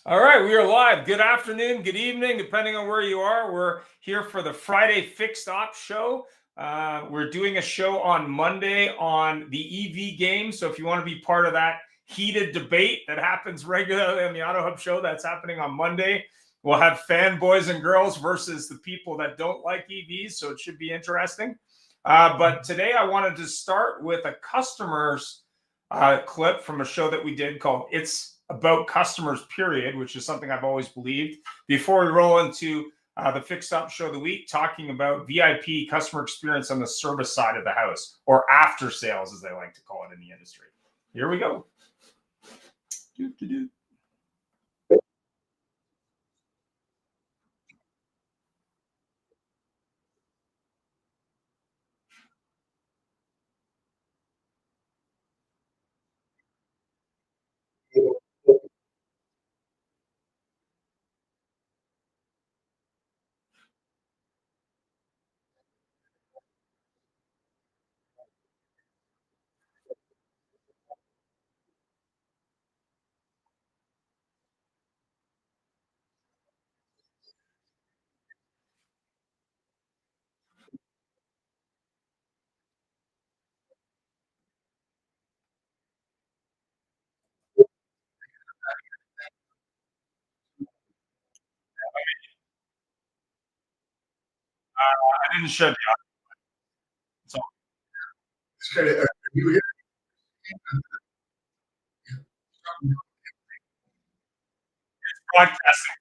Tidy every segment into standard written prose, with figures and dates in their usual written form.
All right, we are live. Good afternoon, good evening, depending on where you are. We're here for the Friday Fixed Op Show. We're doing a show on Monday on the EV game. So if you want to be part of that heated debate that happens regularly on the Auto Hub Show, that's happening on Monday. We'll have fanboys and girls versus the people that don't like EVs. So it should be interesting. But today I wanted to start with a customer's clip from a show that we did called It's About Customers, period, which is something I've always believed. Before we roll into the Fixed Up Show of the Week, talking about VIP customer experience on the service side of the house, or after sales, as they like to call it in the industry. Here we go. I didn't shut the audio. It's broadcasting.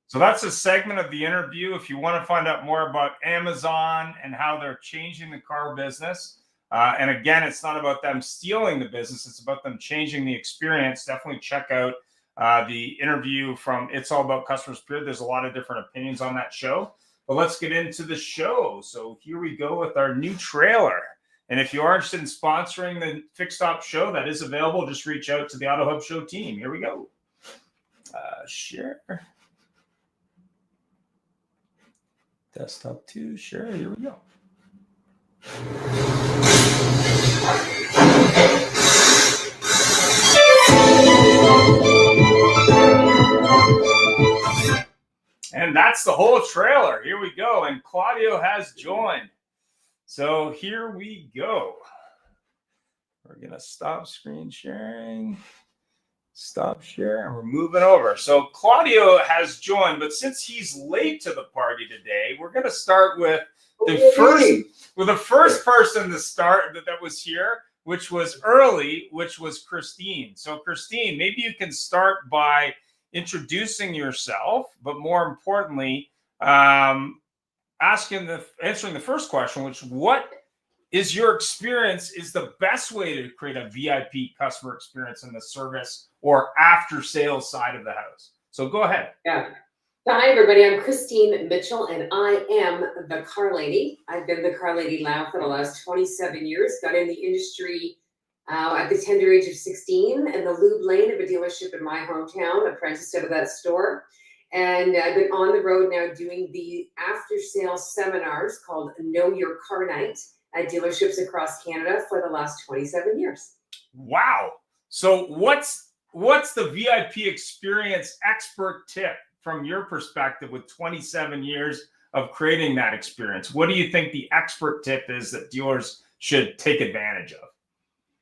So that's a segment of the interview. If you want to find out more about Amazon and how they're changing the car business, and again, it's not about them stealing the business, it's about them changing the experience. Definitely check out the interview from It's All About Customers, period. There's a lot of different opinions on that show. But let's get into the show. So here we go with our new trailer. And if you are interested in sponsoring the Fixed Op Show, that is available. Just reach out to the Auto Hub Show team. Here we go. Share. Desktop 2, sure, here we go. And that's the whole trailer. Here we go. And Claudio has joined. So here we go. We're going to stop screen sharing. Stop share, and we're moving over. So Claudio has joined, but since he's late to the party today, we're going to start with the first person to start that was here, which was early, which was Christine. So Christine, maybe you can start by introducing yourself, but more importantly, answering the first question, which what is your experience is the best way to create a VIP customer experience in the service or after sales side of the house. So go ahead. Yeah. Hi, everybody. I'm Christine Mitchell, and I am the car lady. I've been the car lady now for the last 27 years. Got in the industry at the tender age of 16 in the lube lane of a dealership in my hometown, apprenticed out of that store. And I've been on the road now doing the after sales seminars called Know Your Car Night at dealerships across Canada for the last 27 years. Wow. So what's the VIP experience expert tip from your perspective with 27 years of creating that experience? What do you think the expert tip is that dealers should take advantage of?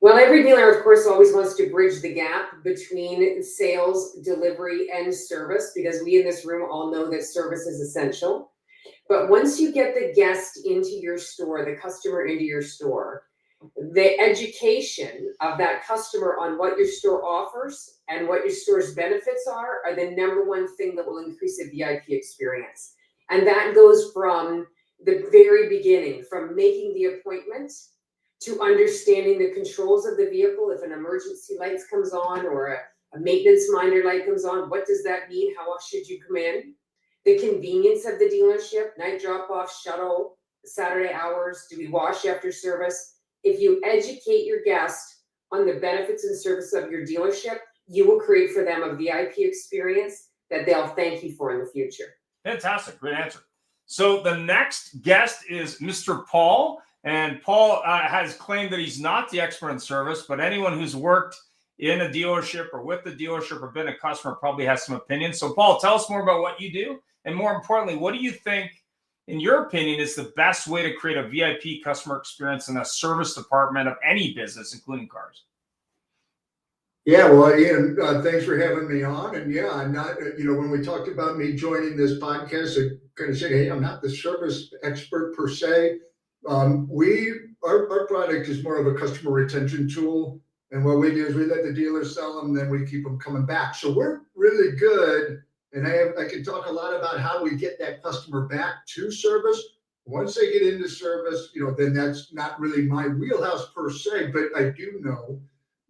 Well, every dealer, of course, always wants to bridge the gap between sales, delivery, and service, because we in this room all know that service is essential. But once you get the guest into your store, the customer into your store, the education of that customer on what your store offers and what your store's benefits are the number one thing that will increase the VIP experience. And that goes from the very beginning, from making the appointment to understanding the controls of the vehicle. If an emergency light comes on or a maintenance minder light comes on, what does that mean? How should you come in? The convenience of the dealership, night drop-off, shuttle, Saturday hours, do we wash after service? If you educate your guest on the benefits and service of your dealership, you will create for them a VIP experience that they'll thank you for in the future. Fantastic. Great answer. So the next guest is Mr. Paul. And Paul has claimed that he's not the expert in service, but anyone who's worked in a dealership or with the dealership or been a customer probably has some opinions. So Paul, tell us more about what you do. And more importantly, what do you think, in your opinion, is the best way to create a VIP customer experience in a service department of any business, including cars? Yeah, well, Ian, thanks for having me on. And yeah, I'm not, when we talked about me joining this podcast, I kind of said, hey, I'm not the service expert per se. Our product is more of a customer retention tool. And what we do is we let the dealers sell them, then we keep them coming back. So we're really good. And I can talk a lot about how we get that customer back to service. Once they get into service, then that's not really my wheelhouse per se, but I do know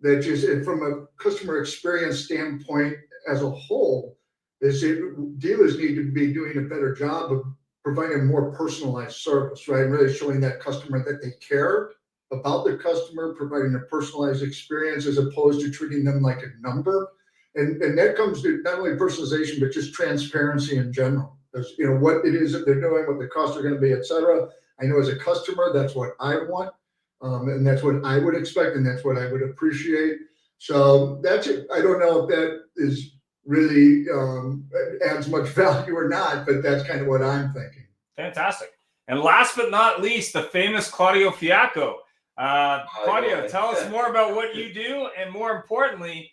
that just from a customer experience standpoint as a whole, dealers need to be doing a better job of providing a more personalized service, right? Really showing that customer that they care about the customer, providing a personalized experience as opposed to treating them like a number. And that comes to not only personalization, but just transparency in general. There's, what it is that they're doing, what the costs are going to be, et cetera. I know as a customer, that's what I want. And that's what I would expect, and that's what I would appreciate. So that's it. I don't know if that is really adds much value or not, but that's kind of what I'm thinking. Fantastic. And last but not least, the famous Claudio Fiacco. Claudio, tell us more about what you do, and more importantly,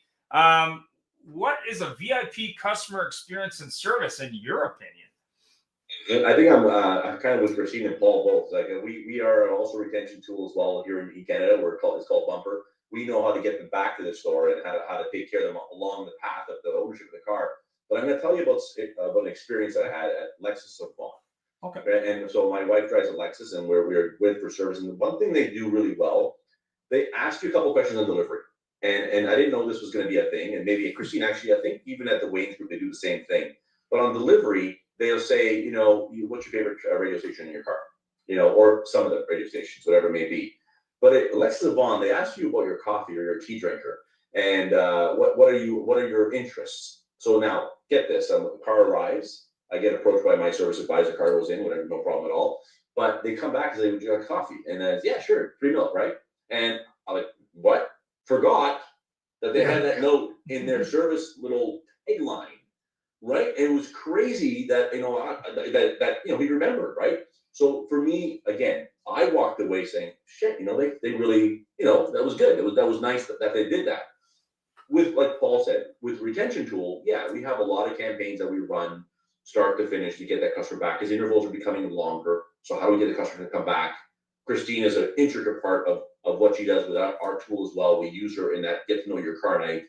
what is a VIP customer experience and service in your opinion? I think I'm kind of with Christine and Paul both. Like we are also a retention tool as well here in Canada. It's called Bumper. We know how to get them back to the store and how to take care of them along the path of the ownership of the car. But I'm going to tell you about an experience that I had at Lexus of Vaughan. Okay. And so my wife drives a Lexus, and we're with for service. And the one thing they do really well, they ask you a couple questions on delivery. And I didn't know this was going to be a thing. And maybe Christine, actually, I think even at the Wayne's Group, they do the same thing. But on delivery, they'll say, what's your favorite radio station in your car? Or some of the radio stations, whatever it may be. But at Lexus of Vaughan, they ask you about your coffee or your tea drinker, and what are your interests? So now, get this: the car arrives, I get approached by my service advisor, car goes in, whatever, no problem at all. But they come back and say, "Would you like coffee?" And then, yeah, sure, free milk, right? And I'm like, what? Forgot that they had that note in their service little tagline. Right, and it was crazy that he remembered, right? So for me, again, I walked away saying, "Shit, they really, that was good. That was nice that they did that." With, like Paul said, with retention tool, yeah, we have a lot of campaigns that we run start to finish to get that customer back, because intervals are becoming longer. So how do we get the customer to come back? Christine is an intricate part of what she does with our tool as well. We use her in that get to know your car night.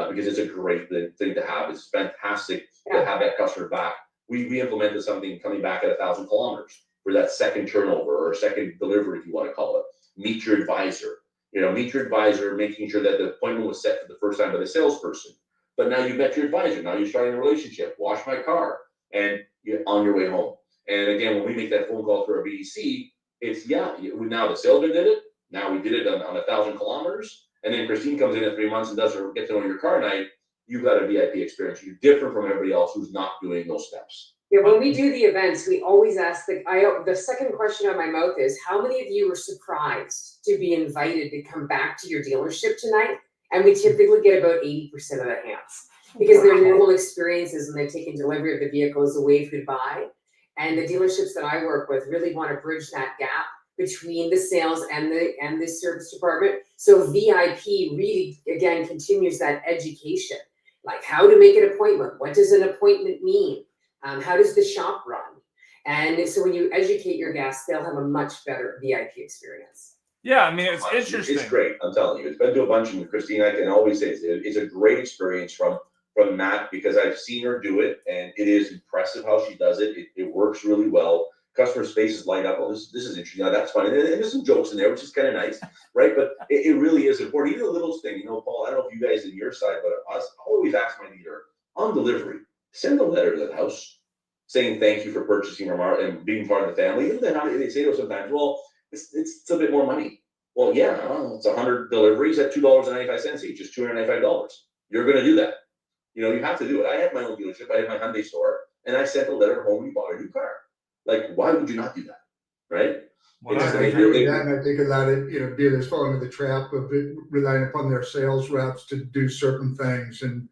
Because it's a great thing to have. It's fantastic to have that customer back. We implemented something coming back at 1,000 kilometers for that second turnover or second delivery, if you want to call it. Meet your advisor. Meet your advisor, making sure that the appointment was set for the first time by the salesperson. But now you met your advisor. Now you're starting a relationship. Wash my car, and you're on your way home. And again, when we make that phone call for a BDC, it's now the salesman did it. Now we did it on 1,000 kilometers. And then Christine comes in at 3 months and does her get to know your car night. You've got a VIP experience. You're different from everybody else who's not doing those steps. Yeah, when we do the events, we always ask the second question on my mouth is, how many of you were surprised to be invited to come back to your dealership tonight? And we typically get about 80% of the hands, because their normal experiences when they've taken delivery of the vehicle is a wave goodbye. And the dealerships that I work with really want to bridge that gap between the sales and the service department. So VIP really, again, continues that education, like how to make an appointment. What does an appointment mean? How does the shop run? And so when you educate your guests, they'll have a much better VIP experience. Yeah, I mean, it's interesting. It's great. I'm telling you, it's been to a bunch, and Christine, I can always say it's a great experience from Matt, because I've seen her do it, and it is impressive how she does it. It works really well. Customers' faces light up. Oh, this is interesting. Now that's fun. And there's some jokes in there, which is kind of nice, right? But it really is important. Even the little thing, Paul, I don't know if you guys in your side, but I always ask my leader on delivery, send a letter to the house saying thank you for purchasing from our and being part of the family. And then they say to us sometimes, well, it's a bit more money. Well, yeah, it's 100 deliveries at $2.95 each, just $295. You're going to do that. You have to do it. I had my own dealership. I had my Hyundai store, and I sent a letter home. We bought a new car. Like, why would you not do that, right? Well, Yeah, I I agree. agree with that, and I think a lot of, dealers fall into the trap of relying upon their sales reps to do certain things. And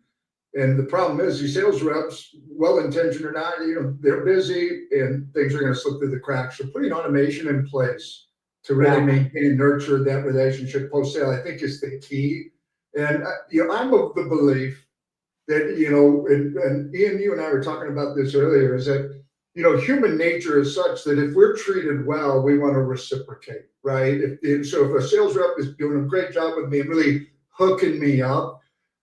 the problem is these sales reps, well-intentioned or not, they're busy and things are going to slip through the cracks. So putting automation in place to really maintain and nurture that relationship post-sale, I think is the key. And, I'm of the belief that, and Ian, you and I were talking about this earlier, is that, human nature is such that if we're treated well, we want to reciprocate, right? So if a sales rep is doing a great job with me and really hooking me up,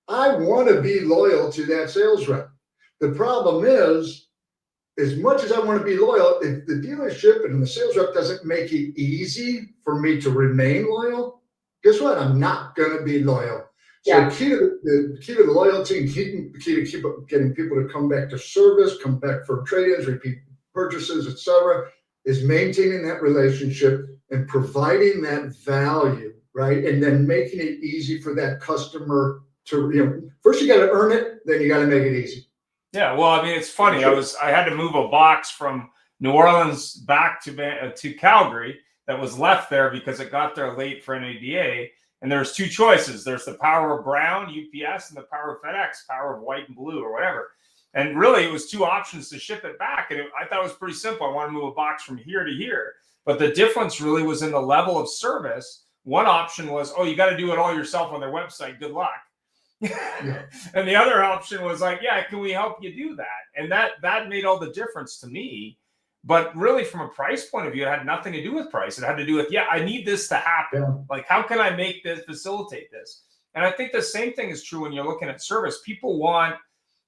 I want to be loyal to that sales rep. The problem is, as much as I want to be loyal, if the dealership and the sales rep doesn't make it easy for me to remain loyal, guess what? I'm not going to be loyal. So the key to the loyalty and the key to keep getting people to come back to service, come back for trade-ins, repeat purchases, etc., is maintaining that relationship and providing that value, right? And then making it easy for that customer to, first you got to earn it, then you got to make it easy. Yeah, well, I mean, it's funny. I had to move a box from New Orleans back to Calgary that was left there because it got there late for NADA. And there's two choices. There's the Power of Brown, UPS, and the Power of FedEx, Power of White and Blue, or whatever. And really, it was two options to ship it back. And I thought it was pretty simple. I want to move a box from here to here. But the difference really was in the level of service. One option was, you got to do it all yourself on their website. Good luck. And the other option was like, yeah, can we help you do that? And that made all the difference to me. But really, from a price point of view, it had nothing to do with price. It had to do with, I need this to happen. Yeah. Like, how can I make this, facilitate this? And I think the same thing is true when you're looking at service. People want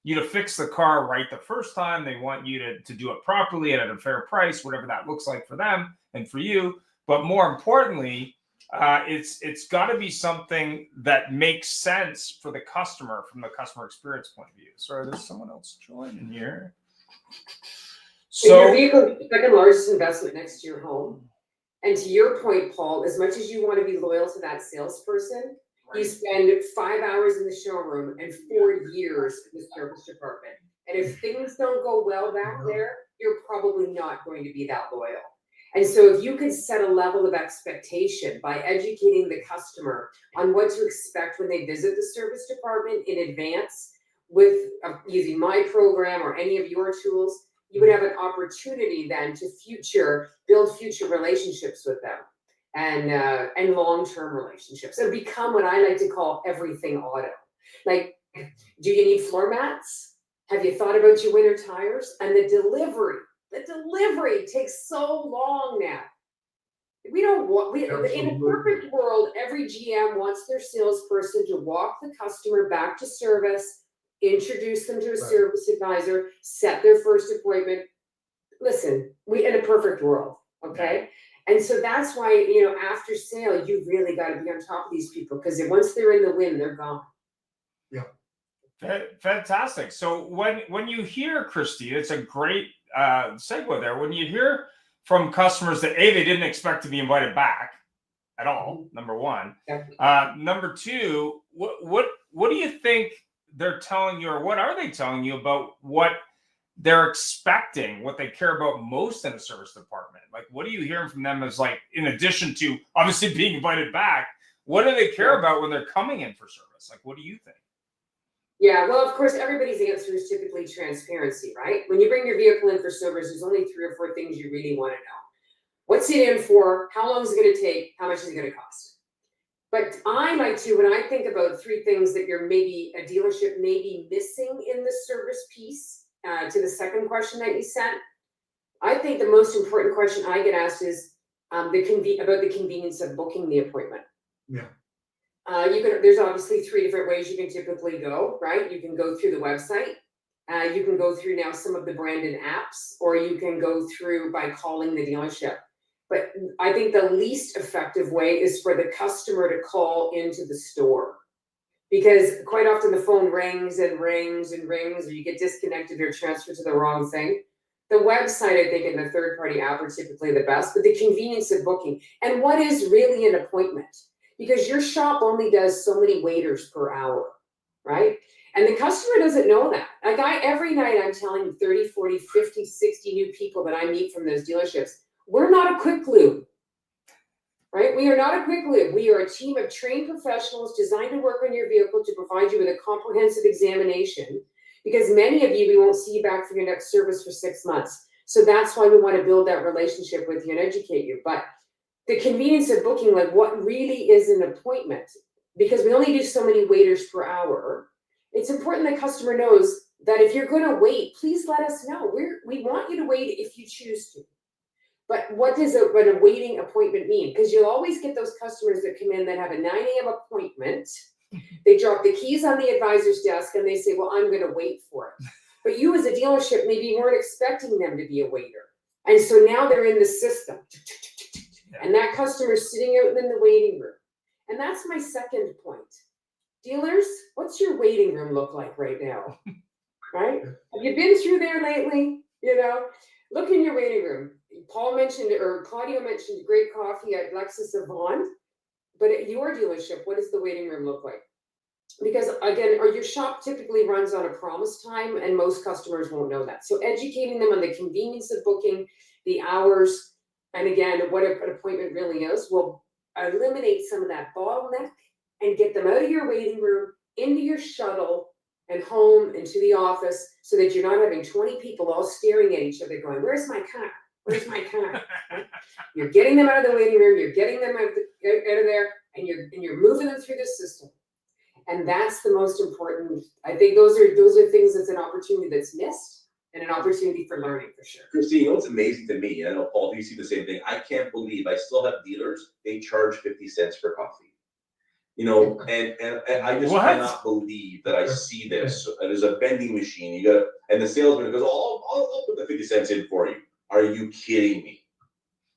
you to fix the car right the first time. They want you to do it properly and at a fair price, whatever that looks like for them and for you. But more importantly, it's got to be something that makes sense for the customer from the customer experience point of view. Sorry, there's someone else joining here. So your vehicle is the second largest investment next to your home. And to your point, Paul, as much as you want to be loyal to that salesperson, you spend 5 hours in the showroom and 4 years in the service department. And if things don't go well back there, you're probably not going to be that loyal. And so if you could set a level of expectation by educating the customer on what to expect when they visit the service department in advance with using my program or any of your tools, you would have an opportunity then to build future relationships with them and long-term relationships. It'll become what I like to call everything auto. Like, do you need floor mats? Have you thought about your winter tires? And the delivery takes so long now. We don't want, in a perfect world, every GM wants their salesperson to walk the customer back to service, introduce them to a service advisor, set their first appointment. Listen, in a perfect world, okay? And so that's why, after sale, you really got to be on top of these people, because once they're in the win, they're gone. Yeah. Fantastic. So when you hear, Christine, it's a great segue there. When you hear from customers that they didn't expect to be invited back at all, number one. Number two, what do you think they're telling you, or what are they telling you about what they're expecting, what they care about most in a service department? Like, what are you hearing from them as, like, in addition to obviously being invited back, what do they care about when they're coming in for service? Like, what do you think? Yeah, well, of course, everybody's answer is typically transparency, right? When you bring your vehicle in for service, there's only 3 or 4 things you really want to know. What's it in for? How long is it going to take? How much is it going to cost? But I like to, when I think about 3 things that a dealership may be missing in the service piece, to the second question that you sent, I think the most important question I get asked is about the convenience of booking the appointment. Yeah. There's obviously 3 different ways you can typically go, right? You can go through the website. You can go through now some of the branded apps, or you can go through by calling the dealership. But I think the least effective way is for the customer to call into the store. Because quite often the phone rings and rings and rings, or you get disconnected or transferred to the wrong thing. The website, I think, and the third-party app are typically the best, but the convenience of booking. And what is really an appointment? Because your shop only does so many waiters per hour, right? And the customer doesn't know that. Like every night I'm telling 30, 40, 50, 60 new people that I meet from those dealerships, we're not a quick lube, right? We are not a quick lube. We are a team of trained professionals designed to work on your vehicle to provide you with a comprehensive examination, because many of you, we won't see you back for your next service for 6 months. So that's why we want to build that relationship with you and educate you. But the convenience of booking, like what really is an appointment, because we only do so many waiters per hour. It's important the customer knows that if you're going to wait, please let us know. We want you to wait if you choose to. But what does a waiting appointment mean? Because you'll always get those customers that come in that have a 9 a.m. appointment. They drop the keys on the advisor's desk and they say, well, I'm going to wait for it. But you as a dealership maybe weren't expecting them to be a waiter. And so now they're in the system. And that customer is sitting out in the waiting room. And that's my second point. Dealers, what's your waiting room look like right now? Right? Have you been through there lately? You know, look in your waiting room. Paul mentioned, or Claudio mentioned great coffee at Lexus Avant. But at your dealership, what does the waiting room look like? Because again, your shop typically runs on a promise time and most customers won't know that. So educating them on the convenience of booking, the hours, and again, what an appointment really is, will eliminate some of that bottleneck and get them out of your waiting room, into your shuttle, and home, into the office, so that you're not having 20 people all staring at each other going, where's my car? Where's my car? Right? You're getting them out of the waiting room, you're getting them out of there, and you're moving them through the system. And that's the most important. I think those are things that's an opportunity that's missed and an opportunity for learning for sure. Christine, you know what's amazing to me? I know, Paul, you see the same thing. I can't believe I still have dealers, they charge 50 cents for coffee. You know, and I just cannot believe that I see this. There's a vending machine, and the salesman goes, I'll put the 50 cents in for you. Are you kidding me?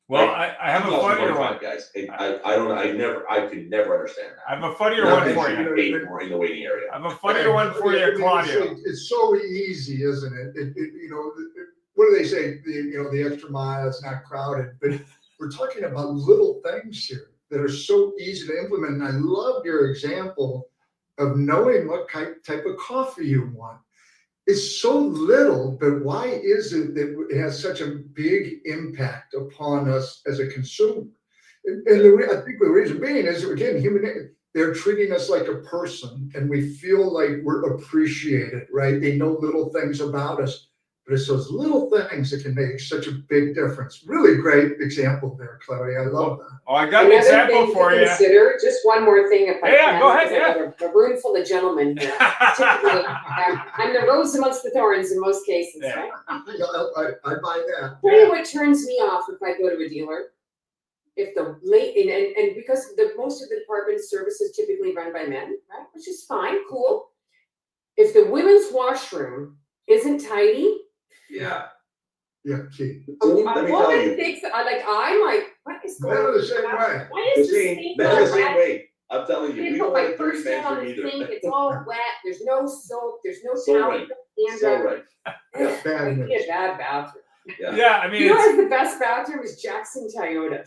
Well, Like, I have a funnier one. Guys. I could never understand that. I have a funnier one for you. Paid for in the waiting area. I have a funnier one for you, Claudio. It's so easy, isn't it? You know, what do they say? The extra mile, it's not crowded, but we're talking about little things here that are so easy to implement. And I love your example of knowing what type of coffee you want. It's so little, but why is it that it has such a big impact upon us as a consumer? And I think the reason being is, again, they're treating us like a person, and we feel like we're appreciated, right? They know little things about us, but it's those little things that can make such a big difference. Really great example there, Claudia. I love that. Oh, I got an example for you. Consider just one more thing, if I can. Yeah, go ahead. Yeah. A room full of gentlemen here. Typically, I'm the rose amongst the thorns in most cases, right? I buy that. Tell you what turns me off if I go to a dealer. If the late and because most of the department services typically run by men, right? Which is fine, cool. If the women's washroom isn't tidy. Yeah. Yeah, key. Let me tell you. I'm like, what is going on? They're the same way. Why is this thing They're the so same wet? way. I'm telling you, we I don't put my like first dirty hand on the either. sink, it's all wet, there's no soap, there's no So towel. right. And So right. Yeah. Bad I news. need a bad bathroom. Yeah, I mean, You know what has the best bathroom is Jackson Toyota.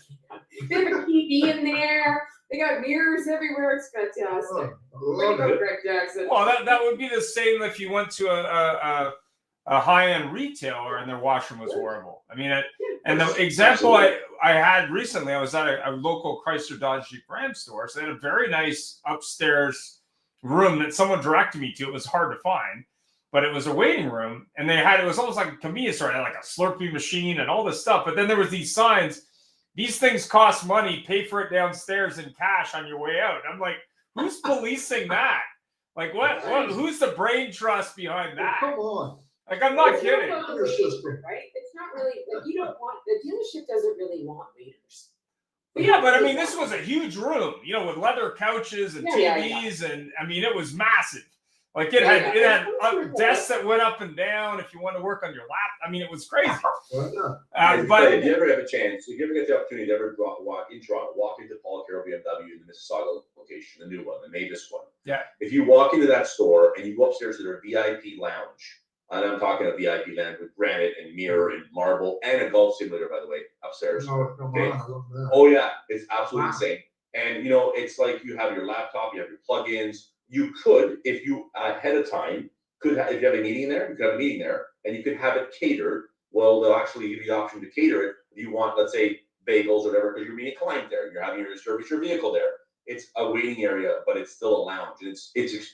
They have a TV in there, they got mirrors everywhere, it's fantastic. Way to go, Greg Jackson. well, that would be the same if you went to a high-end retailer and their washroom was horrible. I mean, and the example I had recently, I was at a local Chrysler Dodge Jeep Ram store, so they had a very nice upstairs room that someone directed me to. It was hard to find, but it was a waiting room, and it was almost like a convenience store. It had like a Slurpee machine and all this stuff, but then there was these signs, these things cost money, pay for it downstairs in cash on your way out. And I'm like, who's policing that? Like, what who's the brain trust behind that? Come on. Like, I'm not It's kidding. about the Your waiting, system. right? It's not really, like, you don't want, the dealership doesn't really want waiters. Yeah, but I mean, this was a huge room, you know, with leather couches and Yeah, yeah, TVs, and I mean, it was massive. Like it Yeah, had yeah. desks that went up and down if you want to work on your lap. I mean, it was crazy. Why not? But if you ever have a chance, if you ever get the opportunity to ever walk in Toronto, walk into Paul Carroll BMW in the Mississauga location, the new one, the Mavis one. Yeah. If you walk into that store and you go upstairs to their VIP lounge, and I'm talking a VIP lounge with granite and mirror and marble and a golf simulator, by the way, upstairs. No, come Okay. on, I love that. Oh yeah, it's absolutely Wow. insane. And you know, it's like you have your laptop, you have your plugins. You could, if you ahead of time, if you have a meeting there, you could have a meeting there, and you could have it catered. Well, they'll actually give you the option to cater it. If you want, let's say, bagels or whatever, because you're meeting a client there, you're having to service your vehicle there. It's a waiting area, but it's still a lounge.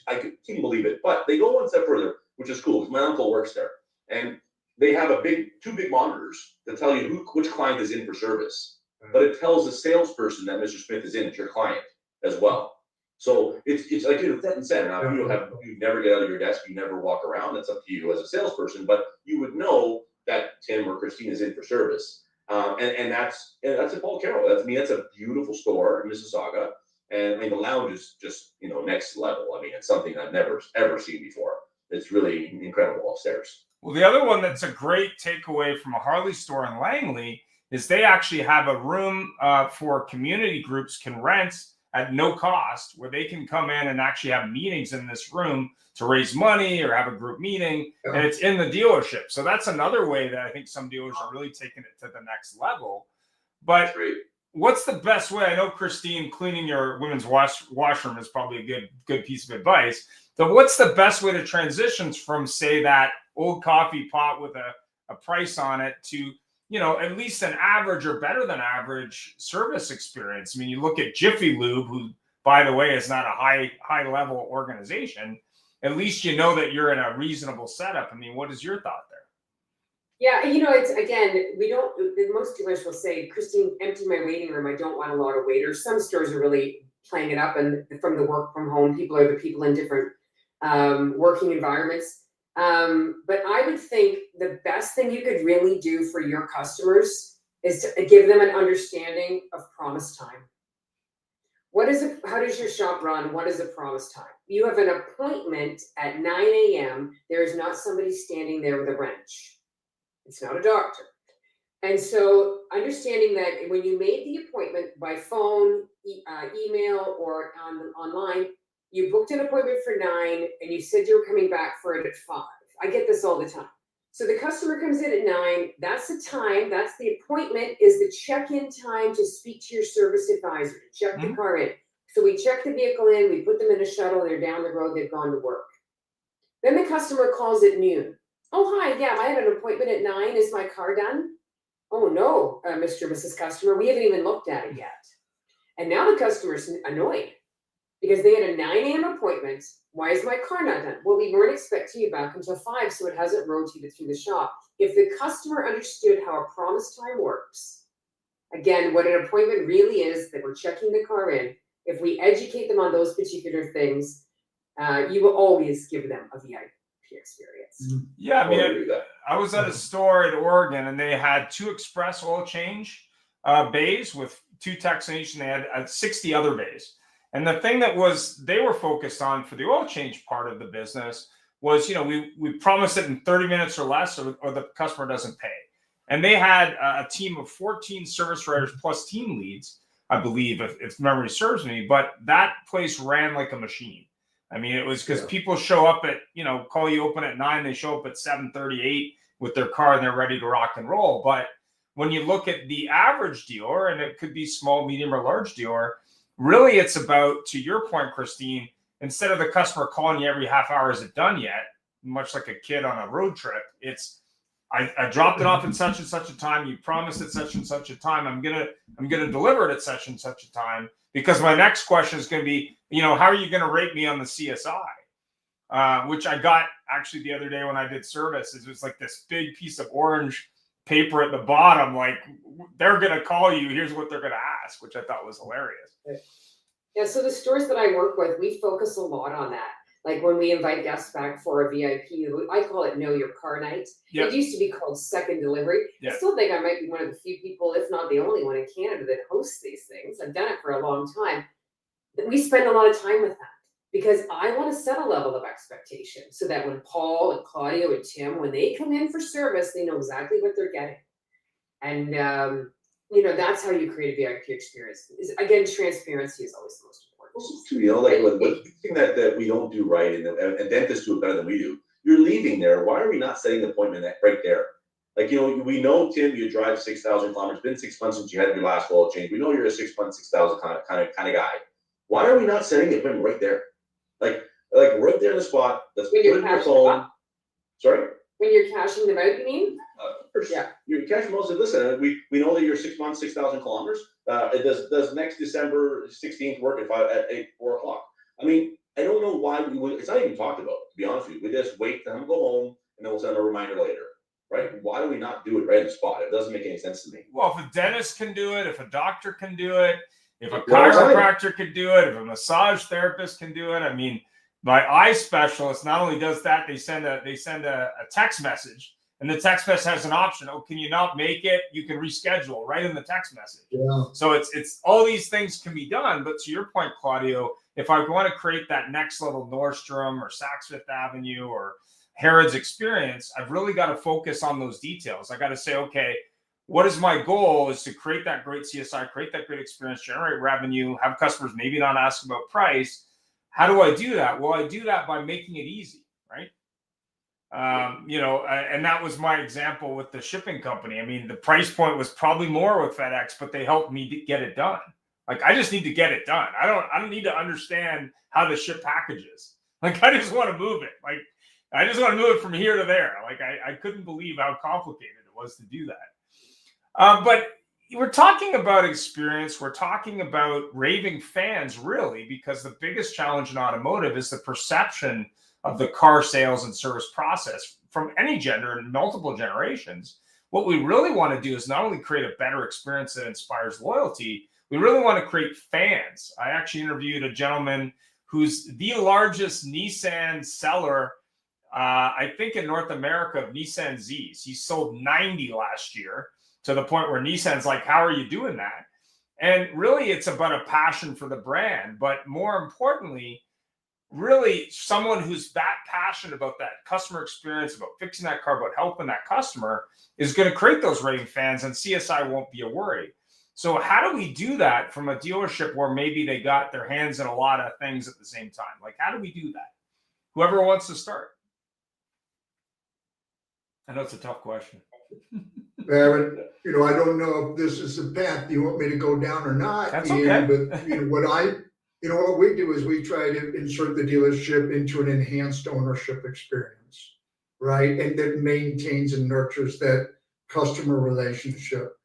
I can't believe it. But they go one step further, which is cool because my uncle works there, and they have two big monitors that tell you which client is in for service. But it tells the salesperson that Mr. Smith is in, it's your client as well. So it's like front and center. Now, if you never get out of your desk, you never walk around. That's up to you as a salesperson. But you would know that Tim or Christine is in for service, and that's at Paul Carroll. That's a beautiful store in Mississauga, and I mean the lounge is just next level. I mean it's something I've never ever seen before. It's really incredible upstairs. well, the other one that's a great takeaway from a Harley store in Langley is they actually have a room for community groups can rent at no cost, where they can come in and actually have meetings in this room to raise money or have a group meeting, and it's in the dealership. So that's another way that I think some dealers are really taking it to the next level. But what's the best way? I know, Christine, cleaning your women's washroom is probably a good piece of advice. So what's the best way to transition from, say, that old coffee pot with a price on it to at least an average or better than average service experience? I mean, you look at Jiffy Lube, who, by the way, is not a high level organization. At least you know that you're in a reasonable setup. I mean, what is your thought there? Yeah, it's, again, most dealers will say, Christine, empty my waiting room. I don't want a lot of waiters. Some stores are really playing it up, and from the work from home, people are the people in different working environments. But I would think the best thing you could really do for your customers is to give them an understanding of promise time. How does your shop run? What is a promise time? You have an appointment at 9 a.m. There is not somebody standing there with a wrench. It's not a doctor. And so understanding that when you made the appointment by phone, email, or online, you booked an appointment for 9 and you said you were coming back for it at 5. I get this all the time. So the customer comes in at 9. That's the time. That's the appointment, is the check-in time to speak to your service advisor, to check the car in. So we check the vehicle in, we put them in a shuttle, they're down the road, they've gone to work. Then the customer calls at noon. Oh, hi, yeah, I have an appointment at 9. Is my car done? Oh, no, Mr. or Mrs. Customer, we haven't even looked at it yet. And now the customer's annoyed because they had a 9 a.m. appointment. Why is my car not done? Well, we weren't expecting you back until 5, so it hasn't rotated through the shop. If the customer understood how a promise time works, again, what an appointment really is, that we're checking the car in, if we educate them on those particular things, you will always give them a VIP experience. Yeah, I mean, I was at a store in Oregon, and they had 2 express oil change bays with 2 techs in each, and they had 60 other bays. And the thing that they were focused on for the oil change part of the business was, we promise it in 30 minutes or less, or the customer doesn't pay. And they had a team of 14 service writers plus team leads, I believe, if memory serves me. But that place ran like a machine. I mean, it was because people show up at, call you open at 9, they show up at 7:38 with their car and they're ready to rock and roll. But when you look at the average dealer, and it could be small, medium, or large dealer, really it's about, to your point, Christine, instead of the customer calling you every half hour, is it done yet? Much like a kid on a road trip, it's, I dropped it off at such and such a time. You promised at such and such a time. I'm gonna deliver it at such and such a time, because my next question is going to be, how are you going to rate me on the CSI? Which I got actually the other day when I did service. It was like this big piece of orange paper at the bottom, like, they're going to call you. Here's what they're going to ask, which I thought was hilarious. Yeah, so the stores that I work with, we focus a lot on that. Like when we invite guests back for a VIP, I call it Know Your Car Night. Yep. It used to be called Second Delivery. Yeah. I still think I might be one of the few people, if not the only one in Canada that hosts these things. I've done it for a long time. We spend a lot of time with that because I want to set a level of expectation so that when Paul and Claudio and Tim, when they come in for service, they know exactly what they're getting. And, that's how you create a VIP experience. Again, transparency is always the most important. Also, too, like one thing that we don't do right, and dentists do it better than we do. You're leaving there. Why are we not setting the appointment right there? Like, we know, Tim, you drive 6,000 kilometers. It's been 6 months since you had your last oil change. We know you're a 6 month, 6,000 kind of guy. Why are we not setting the appointment right there? Like right there in the spot. Let's put it in your phone. Sorry. When you're cashing them out, you mean? Yeah. You're cashing most of. Listen, we know that you're 6 months, 6,000 kilometers. It does next December 16th work at 4 o'clock. I mean, I don't know why we would. It's not even talked about, to be honest with you. We just wait for them to go home, and then we'll send them a reminder later. Right? Why do we not do it right on the spot? It doesn't make any sense to me. Well, if a dentist can do it, if a doctor can do it, if a chiropractor can do it, if a massage therapist can do it, I mean, my eye specialist not only does that, they send a text message, and the text message has an option. Oh, can you not make it? You can reschedule right in the text message. Yeah. So it's all these things can be done. But to your point, Claudio, if I want to create that next level Nordstrom or Saks Fifth Avenue or Harrods experience, I've really got to focus on those details. I got to say, okay, what is my goal is to create that great CSI, create that great experience, generate revenue, have customers maybe not ask about price. How do I do that? Well, I do that by making it easy, right? And that was my example with the shipping company. I mean, the price point was probably more with FedEx, but they helped me get it done. Like, I just need to get it done. I don't need to understand how to ship packages. Like, I just want to move it. Like, I just want to move it from here to there. Like, I couldn't believe how complicated it was to do that. But we're talking about experience. We're talking about raving fans, really, because the biggest challenge in automotive is the perception of the car sales and service process from any gender and multiple generations. What we really want to do is not only create a better experience that inspires loyalty, we really want to create fans. I actually interviewed a gentleman who's the largest Nissan seller, I think in North America, of Nissan Zs. He sold 90 last year, to the point where Nissan's like, how are you doing that? And really, it's about a passion for the brand. But more importantly, really someone who's that passionate about that customer experience, about fixing that car, about helping that customer, is going to create those raving fans, and CSI won't be a worry. So how do we do that from a dealership where maybe they got their hands in a lot of things at the same time? Like, how do we do that? Whoever wants to start. I know it's a tough question. But, I don't know if this is the path you want me to go down or not. That's Ian, okay. But what we do is we try to insert the dealership into an enhanced ownership experience, right? And that maintains and nurtures that customer relationship.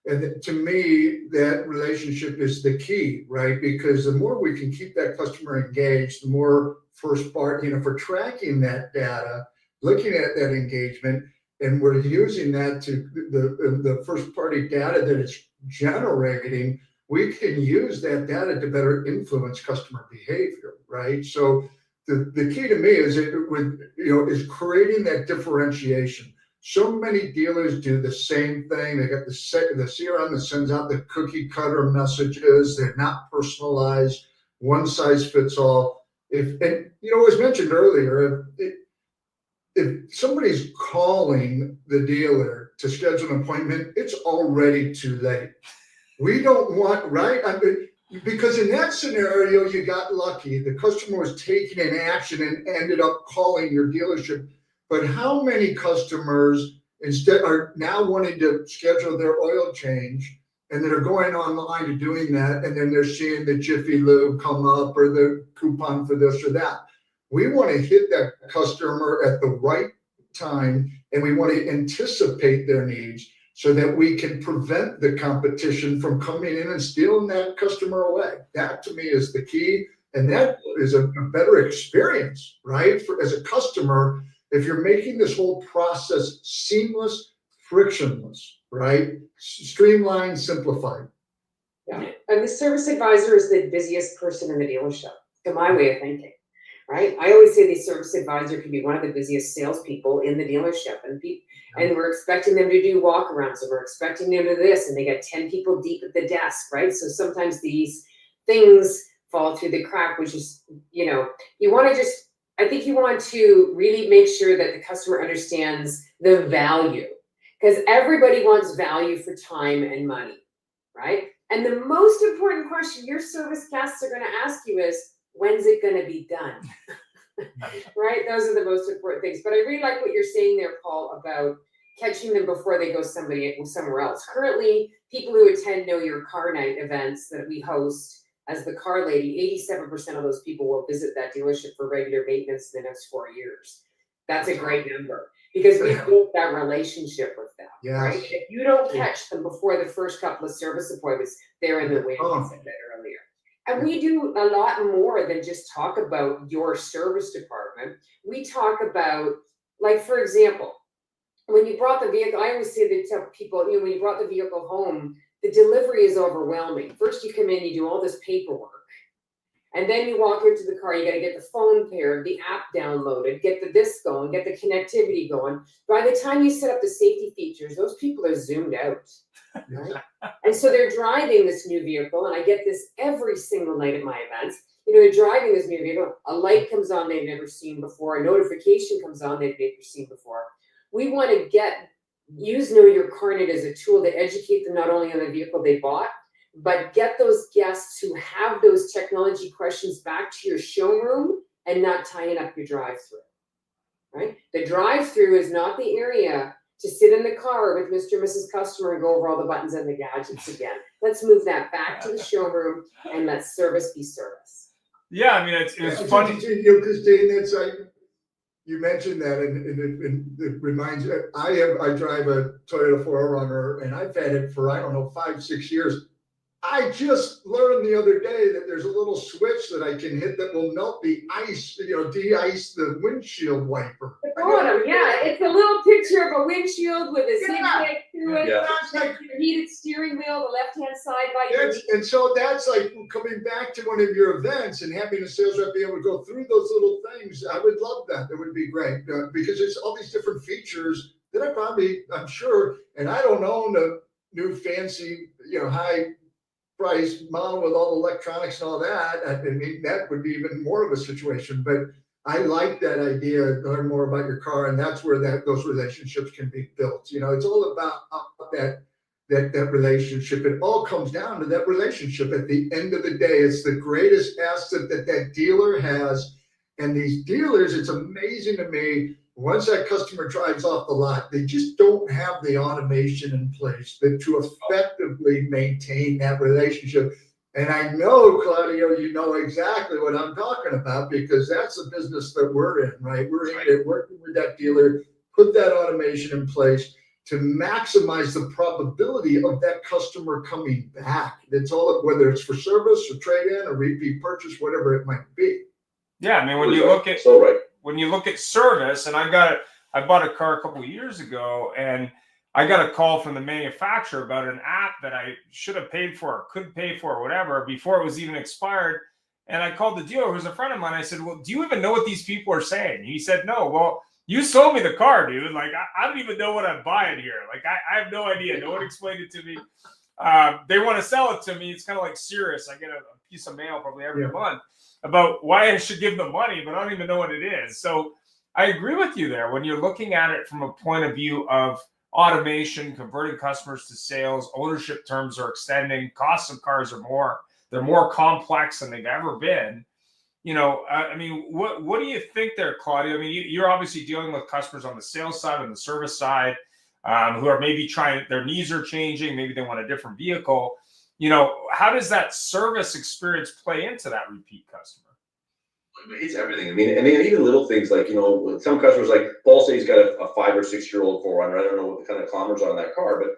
And to me, that relationship is the key, right? Because the more we can keep that customer engaged, the more first part, for tracking that data, looking at that engagement, and we're using that to the first party data that it's generating, we can use that data to better influence customer behavior, right? So the key to me is is creating that differentiation. So many dealers do the same thing. They got the CRM that sends out the cookie cutter messages. They're not personalized, one size fits all. It was mentioned earlier, if somebody's calling the dealer to schedule an appointment, it's already too late. We don't want, right? Because in that scenario, you got lucky. The customer was taking an action and ended up calling your dealership. But how many customers instead are now wanting to schedule their oil change, and they're going online to doing that, and then they're seeing the Jiffy Lube come up or the coupon for this or that. We want to hit that customer at the right time, and we want to anticipate their needs so that we can prevent the competition from coming in and stealing that customer away. That to me is the key, and that is a better experience, right? As a customer, if you're making this whole process seamless, frictionless, right? Streamlined, simplified. Yeah, and the service advisor is the busiest person in the dealership, to my way of thinking. right? I always say the service advisor can be one of the busiest salespeople in the dealership, and we're expecting them to do walkarounds, and we're expecting them to do this, and they get 10 people deep at the desk, right? So sometimes these things fall through the crack, which is, I think you want to really make sure that the customer understands the value, because everybody wants value for time and money, right? And the most important question your service guests are going to ask you is, when's it going to be done? Right? Those are the most important things. But I really like what you're saying there, Paul, about catching them before they go somewhere else. Currently, people who attend Know Your Car Night events that we host as the Car Lady, 87% of those people will visit that dealership for regular maintenance in the next 4 years. That's a great number, because we built that relationship with them, right? Yes. If you don't catch them before the first couple of service appointments, they're in the wind, as I said earlier. And we do a lot more than just talk about your service department. We talk about, like, for example, when you brought the vehicle, I always say that to people, when you brought the vehicle home, the delivery is overwhelming. First you come in, you do all this paperwork. And then you walk into the car, you got to get the phone paired, the app downloaded, get this going, get the connectivity going. By the time you set up the safety features, those people are zoomed out, right? And so they're driving this new vehicle, and I get this every single night at my events. They're driving this new vehicle, a light comes on they've never seen before, a notification comes on they've never seen before. We want to use Know Your Carnet as a tool to educate them not only on the vehicle they bought, but get those guests who have those technology questions back to your showroom and not tying up your drive-through, right? The drive-through is not the area to sit in the car with Mr. and Mrs. Customer and go over all the buttons and the gadgets again. Let's move that back to the showroom and let service be service. Yeah, I mean, it's funny. Christine, it's like, you mentioned that, and it reminds me, I drive a Toyota 4Runner, and I've had it for, 5-6 years. I just learned the other day that there's a little switch that I can hit that will melt the ice, de-ice the windshield wiper. The bottom, yeah, it's a little picture of a windshield with a zigzag through it. Yeah. Like, Your heated steering wheel, the left-hand side by your and so that's like coming back to one of your events and having a sales rep be able to go through those little things. I would love that. That would be great, because there's all these different features that I'm sure, and I don't own a new fancy, high price model with all the electronics and all that. I mean, that would be even more of a situation, but I like that idea, learn more about your car, and that's where those relationships can be built. It's all about that relationship. It all comes down to that relationship. At the end of the day, it's the greatest asset that dealer has. And these dealers, it's amazing to me, once that customer drives off the lot, they just don't have the automation in place to effectively maintain that relationship. And I know, Claudio, you know exactly what I'm talking about, because that's the business that we're in, right? We're in it working with that dealer, put that automation in place to maximize the probability of that customer coming back. It's all, whether it's for service or trade-in or repeat purchase, whatever it might be. Yeah, I mean, when you look at service, and I bought a car a couple of years ago, and I got a call from the manufacturer about an app that I should have paid for or could pay for or whatever before it was even expired. And I called the dealer, who's a friend of mine. I said, well, do you even know what these people are saying? He said, no. Well, you sold me the car, dude. Like, I don't even know what I'm buying here. Like, I have no idea. No one explained it to me. They want to sell it to me. It's kind of like Cirrus. I get a piece of mail probably every month about why I should give them money, but I don't even know what it is. So I agree with you there. When you're looking at it from a point of view of automation, converting customers to sales, ownership terms are extending, costs of cars are they're more complex than they've ever been. I mean, what do you think there, Claudio? I mean, you're obviously dealing with customers on the sales side and the service side, who are maybe their needs are changing, maybe they want a different vehicle. How does that service experience play into that repeat customer? It's everything. I mean, even little things like, some customers, like Paul says, he's got a 5 or 6 year old 4Runner. I don't know what the kind of kilometers are on that car, but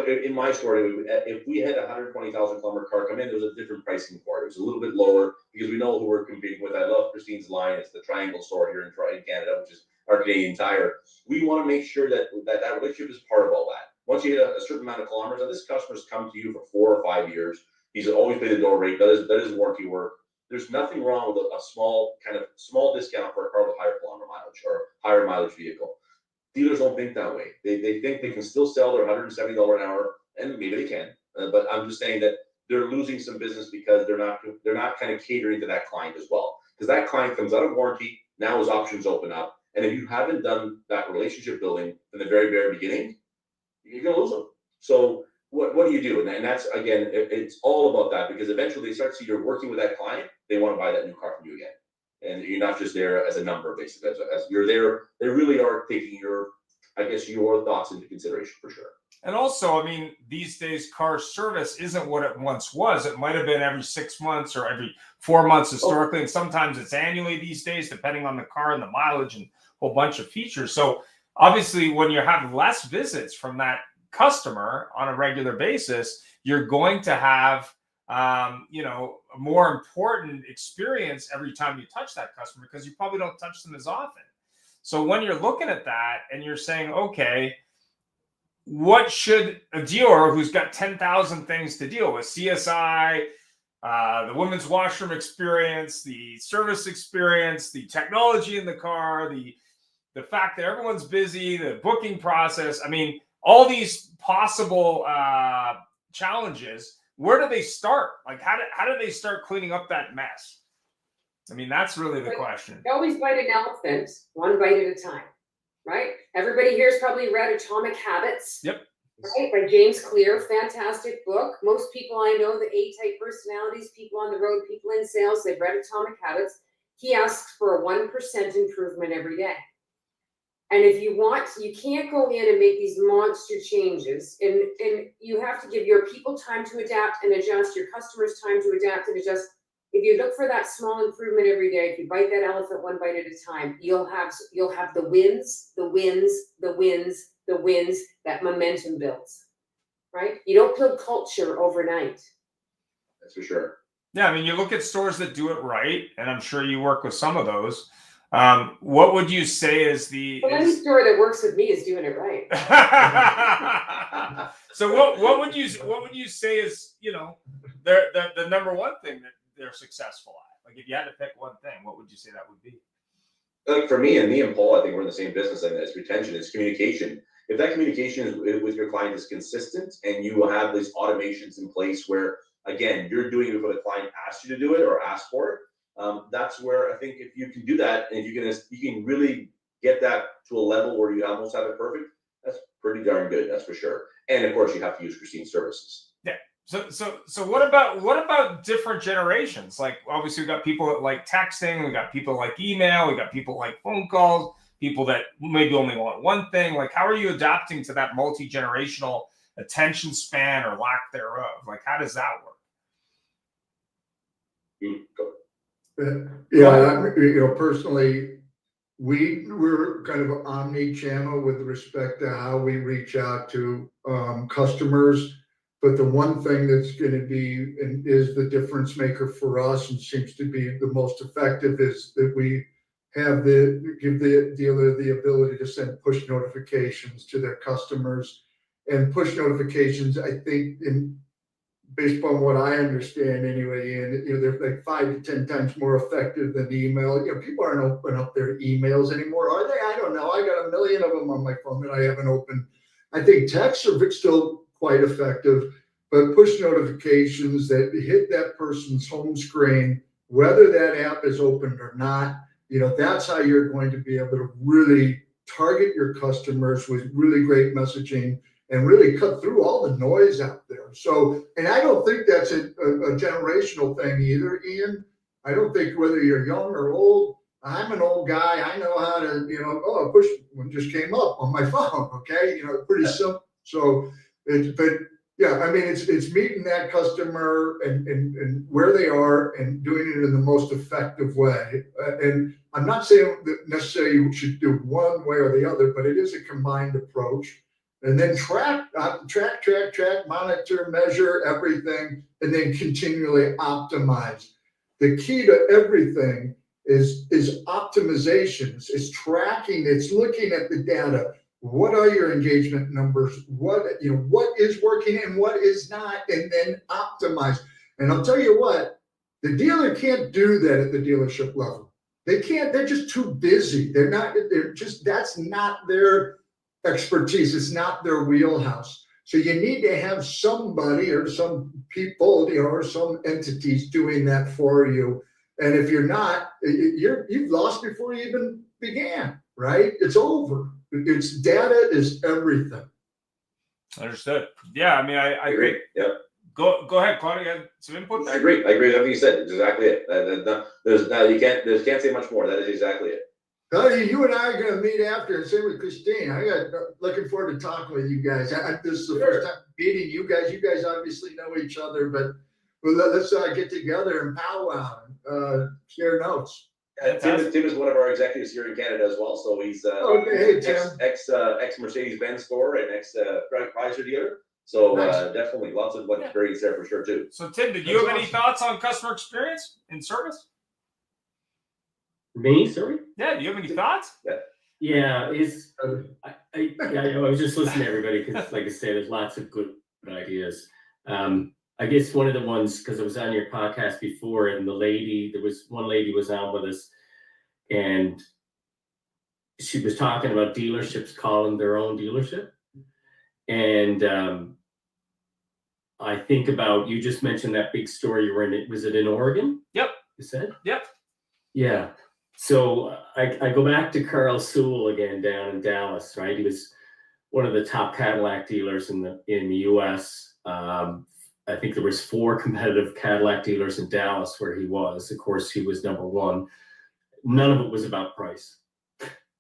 in my story, if we had a 120,000 kilometer car come in, there was a different pricing for it. It was a little bit lower because we know who we're competing with. I love Christine's line. It's the Triangle store here in Canada, which is our Canadian Tire. We want to make sure that relationship is part of all that. Once you hit a certain amount of kilometers, and this customer's come to you for 4 or 5 years, he's always paid the door rate, does his warranty work. there's nothing wrong with a small discount for a car with higher kilometer mileage or higher mileage vehicle. Dealers don't think that way. They think they can still sell their $170 an hour, and maybe they can. But I'm just saying that they're losing some business because they're not kind of catering to that client as well. Because that client comes out of warranty, now his options open up, and if you haven't done that relationship building in the very, very beginning, you're gonna lose them. So what do you do? And that's, again, it's all about that, because eventually they start to see you're working with that client, they want to buy that new car from you again. And you're not just there as a number, basically, as you're there. They really are taking your thoughts into consideration for sure. And also, I mean, these days, car service isn't what it once was. It might have been every 6 months or every 4 months historically, and sometimes it's annually these days, depending on the car and the mileage and a whole bunch of features. So obviously, when you have less visits from that customer on a regular basis, you're going to have a more important experience every time you touch that customer, because you probably don't touch them as often. So when you're looking at that and you're saying, okay, what should a dealer who's got 10,000 things to deal with, CSI, the women's washroom experience, the service experience, the technology in the car, the fact that everyone's busy, the booking process, I mean, all these possible challenges, where do they start? Like, how do they start cleaning up that mess? I mean, that's really the question. You always bite an elephant one bite at a time, right? Everybody here's probably read Atomic Habits. Yep. Right, by James Clear, fantastic book. Most people I know, the A-type personalities, people on the road, people in sales, they've read Atomic Habits. He asks for a 1% improvement every day. And if you want, you can't go in and make these monster changes. And you have to give your people time to adapt and adjust, your customers time to adapt and adjust. If you look for that small improvement every day, if you bite that elephant one bite at a time, you'll have the wins, that momentum builds, right? You don't build culture overnight. That's for sure. Yeah, I mean, you look at stores that do it right, and I'm sure you work with some of those. What would you say is Any store that works with me is doing it right. So what would you say is, the number one thing that they're successful at? Like, if you had to pick one thing, what would you say that would be? Like for me and Paul, I think we're in the same business, and it's retention, it's communication. If that communication with your client is consistent, and you have these automations in place where, again, you're doing it before the client asks you to do it or asks for it, that's where I think if you can do that, and you can really get that to a level where you almost have it perfect, that's pretty darn good, that's for sure. And of course, you have to use Christine's services. Yeah. So what about different generations? Like, obviously, we got people that like texting, we got people like email, we got people like phone calls, people that maybe only want one thing. Like, how are you adapting to that multi-generational attention span or lack thereof? Like, how does that work? Yeah, personally, we're kind of omni-channel with respect to how we reach out to customers. But the one thing that's going to be and is the difference maker for us, and seems to be the most effective, is that we have give the dealer the ability to send push notifications to their customers. And push notifications, I think, based upon what I understand anyway, and they're like 5 to 10 times more effective than email. People aren't opening up their emails anymore, are they? I don't know. I got a million of them on my phone that I haven't opened. I think texts are still quite effective, but push notifications that hit that person's home screen, whether that app is opened or not, that's how you're going to be able to really target your customers with really great messaging and really cut through all the noise out there. So, and I don't think that's a generational thing either, Ian. I don't think whether you're young or old, I'm an old guy. I know how to, push one just came up on my phone. Okay. Pretty simple. So it's meeting that customer and where they are and doing it in the most effective way. And I'm not saying that necessarily you should do one way or the other, but it is a combined approach. And then track, monitor, measure everything, and then continually optimize. The key to everything is optimizations, is tracking, it's looking at the data. What are your engagement numbers? What is working and what is not, and then optimize. And I'll tell you what, The dealer can't do that at the dealership level. They can't, they're just too busy. That's not their expertise. It's not their wheelhouse. So you need to have somebody or some people, or some entities doing that for you. And if you're not, you've lost before you even began, right? It's over. It's data is everything. Understood. Yeah, I mean, I agree. Yeah. Go ahead, Claudia. You had some input I there? agree. I agree with everything you said. It's exactly it. You can't say much more. That is exactly it. You and I are gonna meet after, and same with Christine. Looking forward to talking with you guys. This is the first time meeting you guys. You guys obviously know each other, but let's get together and powwow, share notes. Tim is one of our executives here in Canada as well. So he's Hey, Tim. ex Mercedes-Benz store and ex Chrysler dealer. So Nice. Definitely lots of experience there for sure too. So Tim, did you have any thoughts on customer experience in service? Me, sorry? Yeah, do you have any thoughts? Yeah, I was just listening to everybody because, like I said, there's lots of good ideas. I guess one of the ones, because I was on your podcast before, and there was one lady was on with us, and she was talking about dealerships calling their own dealership. And I think about, you just mentioned that big store you were in. Was it in Oregon? Yep. You said? Yep. Yeah. So I go back to Carl Sewell again down in Dallas, right? He was one of the top Cadillac dealers in the U.S. I think there was 4 competitive Cadillac dealers in Dallas where he was. Of course, he was number 1. None of it was about price.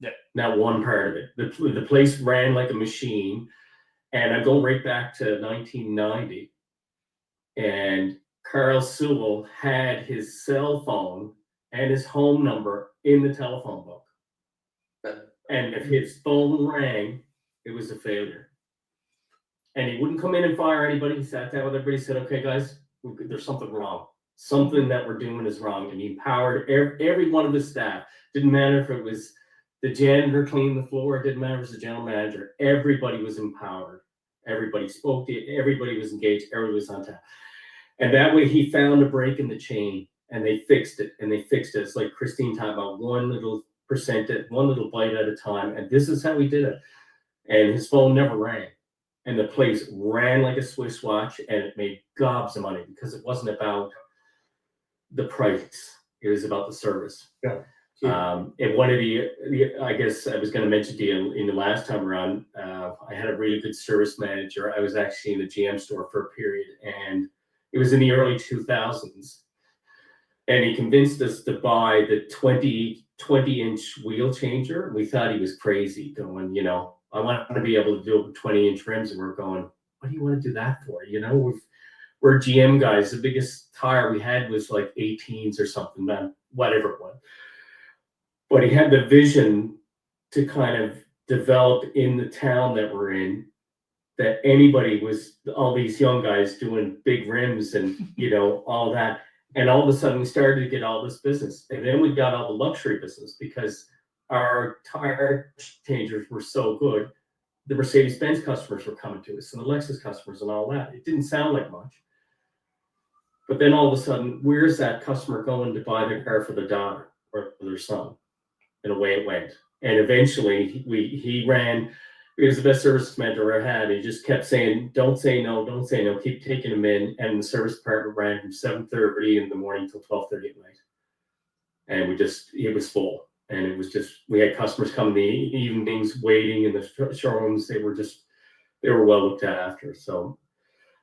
Yeah. Not one part of it. The place ran like a machine. And I go right back to 1990. And Carl Sewell had his cell phone and his home number in the telephone book. And if his phone rang, it was a failure. And he wouldn't come in and fire anybody. He sat down with everybody, said, okay, guys, there's something wrong. Something that we're doing is wrong. And he empowered every one of his staff. Didn't matter if it was the janitor cleaning the floor. It didn't matter if it was the general manager. Everybody was empowered. Everybody spoke to it. Everybody was engaged. Everybody was on top. And that way he found a break in the chain, and they fixed it. And they fixed it. It's like Christine talked about, one little bite at a time. And this is how he did it. And his phone never rang. And the place ran like a Swiss watch, and it made gobs of money because it wasn't about the price. It was about the service. Yeah. And one of I guess I was going to mention to you in the last time around, I had a really good service manager. I was actually in the GM store for a period, and it was in the early 2000s. And he convinced us to buy the 20-inch wheel changer. We thought he was crazy, going, I want to be able to do it with 20-inch rims. And we're going, what do you want to do that for? We're GM guys. The biggest tire we had was like 18s or something, man, whatever it was. But he had the vision to kind of develop in the town that we're in, that all these young guys doing big rims and, all that. And all of a sudden we started to get all this business. And then we got all the luxury business because our tire changers were so good. The Mercedes-Benz customers were coming to us, and the Lexus customers and all that. It didn't sound like much. But then all of a sudden, where's that customer going to buy their car for their daughter or for their son? And away it went. And eventually he was the best service manager I ever had. He just kept saying, don't say no, keep taking them in. And the service department ran from 7:30 in the morning till 12:30 at night. And it was full. And it was just, we had customers come in the evenings waiting in the showrooms. They were well looked after. So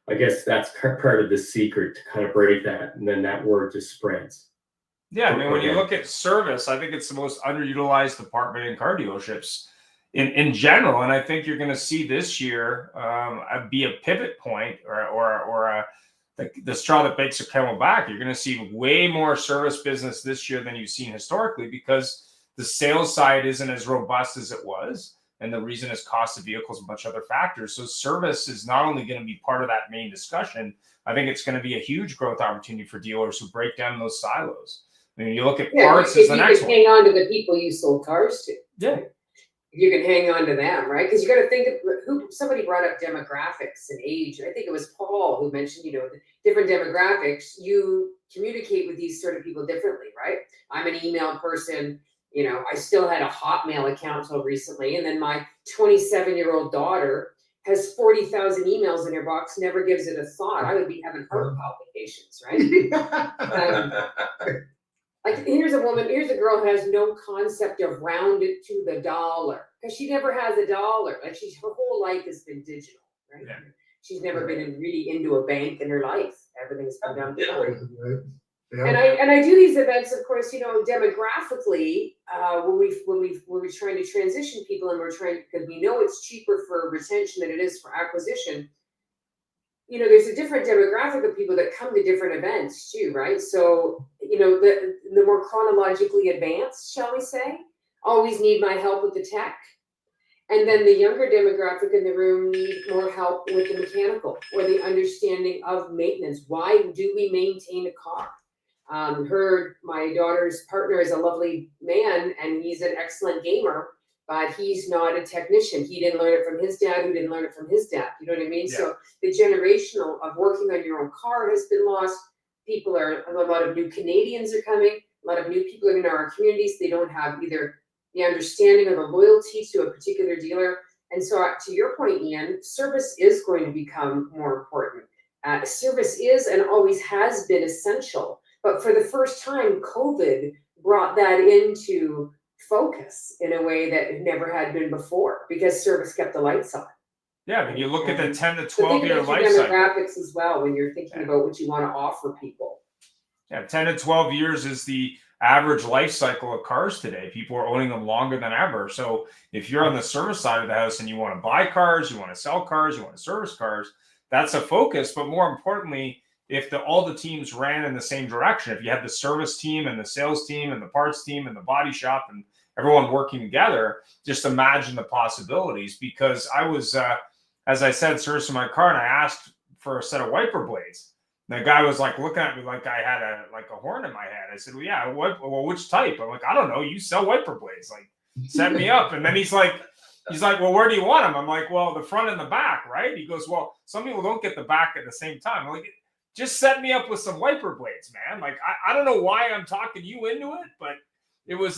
I guess that's part of the secret to kind of break that. And then that word just spreads. Yeah, I mean, when you look at service, I think it's the most underutilized department in car dealerships in general. And I think you're going to see this year be a pivot point or the straw that breaks the camel back. You're going to see way more service business this year than you've seen historically because the sales side isn't as robust as it was. And the reason is cost of vehicles and a bunch of other factors. So service is not only going to be part of that main discussion, I think it's going to be a huge growth opportunity for dealers who break down those silos. I mean, you look at parts as the next one. Hang on to the people you sold cars to. Yeah. You can hang on to them, right? Because you got to think of somebody brought up demographics and age. I think it was Paul who mentioned, different demographics. You communicate with these sort of people differently, right? I'm an email person. You know, I still had a Hotmail account till recently, and then my 27-year-old daughter has 40,000 emails in her box, never gives it a thought. I would be having heart palpitations, right? Like here's a girl who has no concept of round it to the dollar because she never has a dollar. Like her whole life has been digital, right? Yeah. She's never been really into a bank in her life. Everything's been done digitally. Yeah. And I do these events, of course, you know, demographically, when we're trying to transition people and because we know it's cheaper for retention than it is for acquisition. You know, there's a different demographic of people that come to different events too, right? So, you know, the more chronologically advanced, shall we say, always need my help with the tech. And then the younger demographic in the room need more help with the mechanical or the understanding of maintenance. Why do we maintain a car? My daughter's partner is a lovely man and he's an excellent gamer, but he's not a technician. He didn't learn it from his dad, who didn't learn it from his dad. You know what I mean? Yeah. So the generational of working on your own car has been lost. A lot of new Canadians are coming. A lot of new people are in our communities. They don't have either the understanding or the loyalty to a particular dealer. And so to your point, Ian, service is going to become more important. Service is and always has been essential. But for the first time, COVID brought that into focus in a way that it never had been before because service kept the lights on. Yeah, but you look at the 10 to So 12 think year about your life cycle. demographics as well when you're thinking about what you want to offer people. Yeah, 10 to 12 years is the average life cycle of cars today. People are owning them longer than ever. So if you're on the service side of the house and you want to buy cars, you want to sell cars, you want to service cars, that's a focus. But more importantly, if all the teams ran in the same direction, if you had the service team and the sales team and the parts team and the body shop and everyone working together, just imagine the possibilities. Because I was, as I said, servicing my car and I asked for a set of wiper blades. And the guy was like looking at me like I had a horn in my head. I said, well, yeah, well, which type? I'm like, I don't know. You sell wiper blades. Like, set me up. And then he's like, well, where do you want them? I'm like, well, the front and the back, right? He goes, well, some people don't get the back at the same time. I'm like, just set me up with some wiper blades, man. Like, I don't know why I'm talking you into it, but it was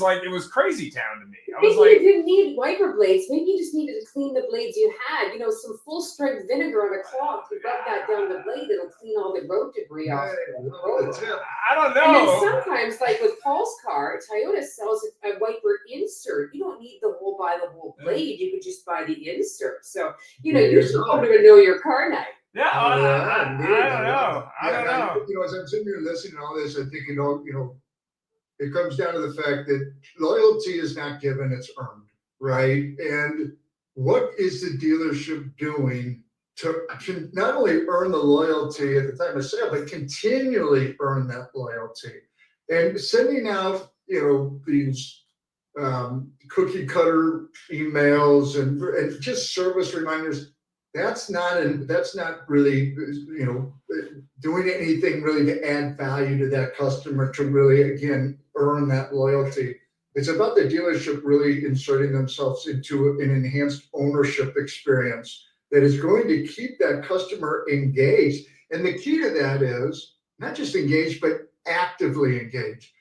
crazy town to me. I was Maybe like, you didn't need wiper blades. Maybe you just needed to clean the blades you had. You know, some full strength vinegar on a cloth. You rub that down the blade, it'll clean all the road debris off. I don't And then know. sometimes, like with Paul's car, Toyota sells a wiper insert. You don't need the whole blade. You could just buy the insert. So, you know, you should go to a know your car night. Yeah, I don't know. I don't know. You know, as I'm sitting here listening to all this, I'm thinking, you know, it comes down to the fact that loyalty is not given, it's earned, right? And what is the dealership doing to not only earn the loyalty at the time of sale, but continually earn that loyalty? And sending out, you know, these cookie cutter emails and just service reminders, that's not really, you know, doing anything really to add value to that customer to really, again, earn that loyalty. It's about the dealership really inserting themselves into an enhanced ownership experience that is going to keep that customer engaged. And the key to that is not just engaged, but actively engaged.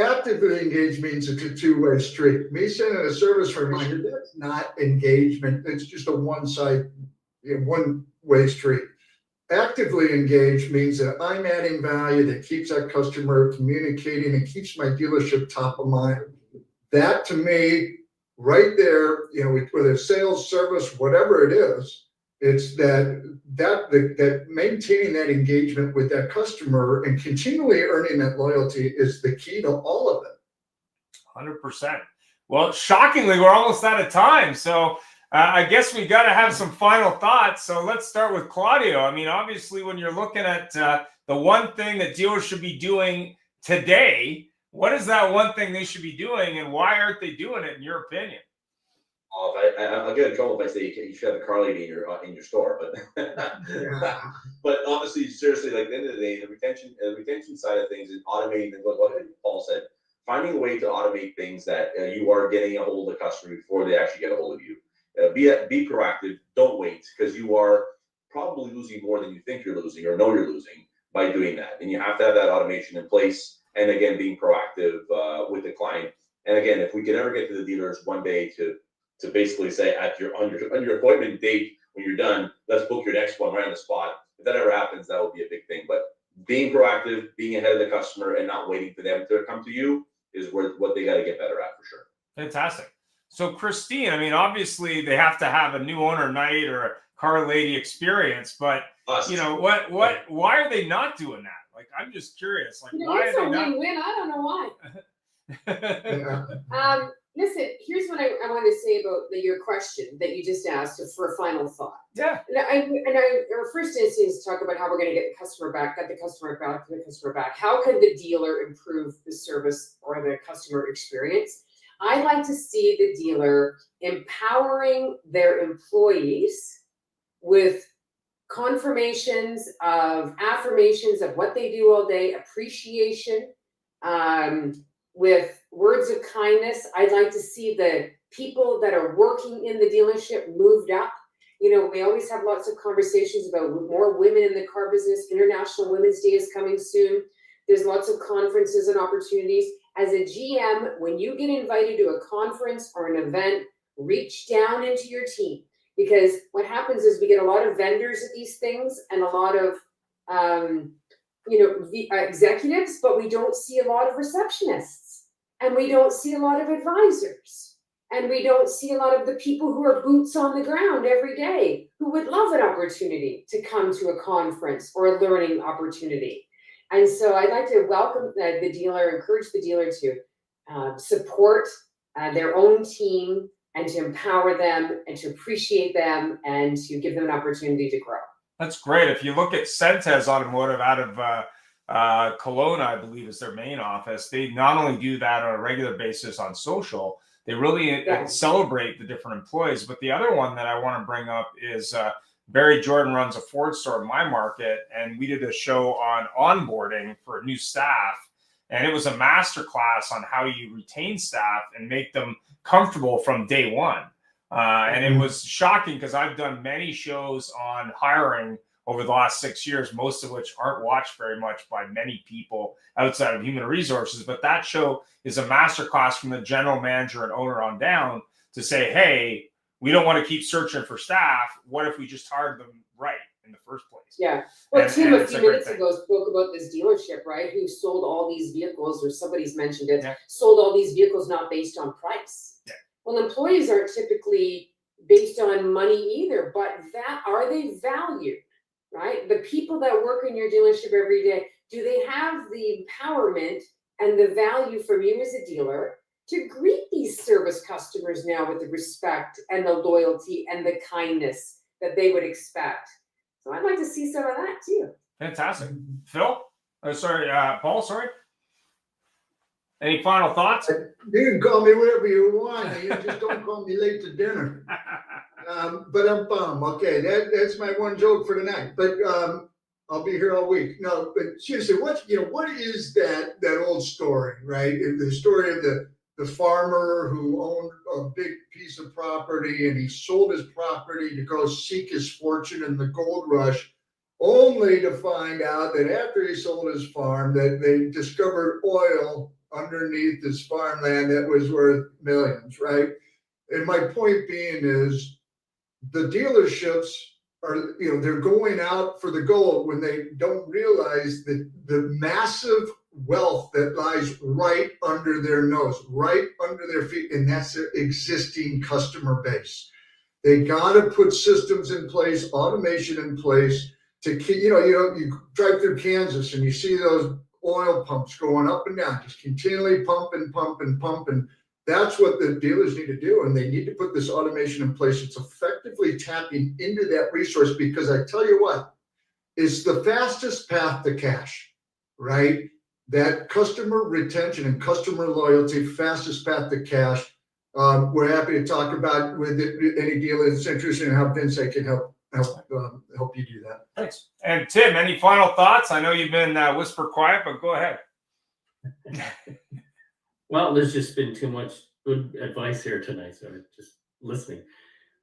Actively engaged means it's a two-way street. Me sending a service reminder, that's not engagement. It's just a one-way street. Actively engaged means that I'm adding value that keeps that customer communicating and keeps my dealership top of mind. That to me, right there, you know, whether it's sales, service, whatever it is, it's that maintaining that engagement with that customer and continually earning that loyalty is the key to all of it. 100%. Well, shockingly, we're almost out of time. So I guess we got to have some final thoughts. So let's start with Claudio. I mean, obviously, when you're looking at the one thing that dealers should be doing today, what is that one thing they should be doing, and why aren't they doing it, in your opinion? I'll get in trouble if I say you should have a car lady in your store, but honestly, seriously, like at the end of the day, the retention side of things is automating, and what Paul said, finding a way to automate things that you are getting a hold of the customer before they actually get a hold of you. Be proactive. Don't wait, because you are probably losing more than you think you're losing or know you're losing by doing that. And you have to have that automation in place. And again, being proactive with the client. And again, if we could ever get to the dealers one day to basically say on your appointment date when you're done, let's book your next one right on the spot. If that ever happens, that would be a big thing. But being proactive, being ahead of the customer, and not waiting for them to come to you is what they got to get better at for sure. Fantastic. So Christine, I mean, obviously they have to have a new owner night or a car lady experience, but you know why are they not doing that? Like, I'm just curious. Like, You know, why it's are a they not? win-win. I don't know why. Yeah. Listen, here's what I want to say about your question that you just asked for a final thought. Yeah. Our first instinct is to talk about how we're going to get the customer back, get the customer back. How can the dealer improve the service or the customer experience? I like to see the dealer empowering their employees with confirmations of affirmations of what they do all day, appreciation, with words of kindness. I'd like to see the people that are working in the dealership moved up. You know, we always have lots of conversations about more women in the car business. International Women's Day is coming soon. There's lots of conferences and opportunities. As a GM, when you get invited to a conference or an event, reach down into your team, because what happens is we get a lot of vendors at these things and a lot of executives, but we don't see a lot of receptionists, and we don't see a lot of advisors, and we don't see a lot of the people who are boots on the ground every day who would love an opportunity to come to a conference or a learning opportunity. And so I'd like to welcome the dealer, encourage the dealer to support their own team and to empower them and to appreciate them and to give them an opportunity to grow. That's great. If you look at Centez Automotive out of Kelowna, I believe is their main office, they not only do that on a regular basis on social, they really celebrate the different employees. But the other one that I want to bring up is Barry Jordan runs a Ford store in my market, and we did a show on onboarding for new staff. And it was a masterclass on how you retain staff and make them comfortable from day one. And it was shocking because I've done many shows on hiring over the last 6 years, most of which aren't watched very much by many people outside of human resources. But that show is a masterclass from the general manager and owner on down to say, hey, we don't want to keep searching for staff. What if we just hired them right in the first place? Yeah. Well, And- Tim, and a it's few a great minutes thing. ago spoke about this dealership, right? Who sold all these vehicles, or somebody's mentioned it, Yeah. sold all these vehicles not based on price. Yeah. Well, employees aren't typically based on money either, but are they valued, right? The people that work in your dealership every day, do they have the empowerment and the value from you as a dealer to greet these service customers now with the respect and the loyalty and the kindness that they would expect? So I'd like to see some of that too. Fantastic. Phil? Paul, sorry. Any final thoughts? You can call me whatever you want. You just don't call me late to dinner. But I'm bummed. Okay, that's my one joke for tonight. But I'll be here all week. No, but seriously, what is that old story, right? The story of the farmer who owned a big piece of property, and he sold his property to go seek his fortune in the gold rush, only to find out that after he sold his farm, that they discovered oil underneath his farmland that was worth millions, right? And my point being is, the dealerships are, they're going out for the gold when they don't realize that the massive wealth that lies right under their nose, right under their feet, and that's their existing customer base. They got to put systems in place, automation in place to keep, you drive through Kansas and you see those oil pumps going up and down, just continually pumping. That's what the dealers need to do, and they need to put this automation in place. It's effectively tapping into that resource, because I tell you what, it's the fastest path to cash, right? That customer retention and customer loyalty, fastest path to cash. We're happy to talk about with any dealer that's interested in how Vince can help you do that. Thanks. And Tim, any final thoughts? I know you've been whisper quiet, but go ahead. Well, there's just been too much good advice here tonight, so I'm just listening.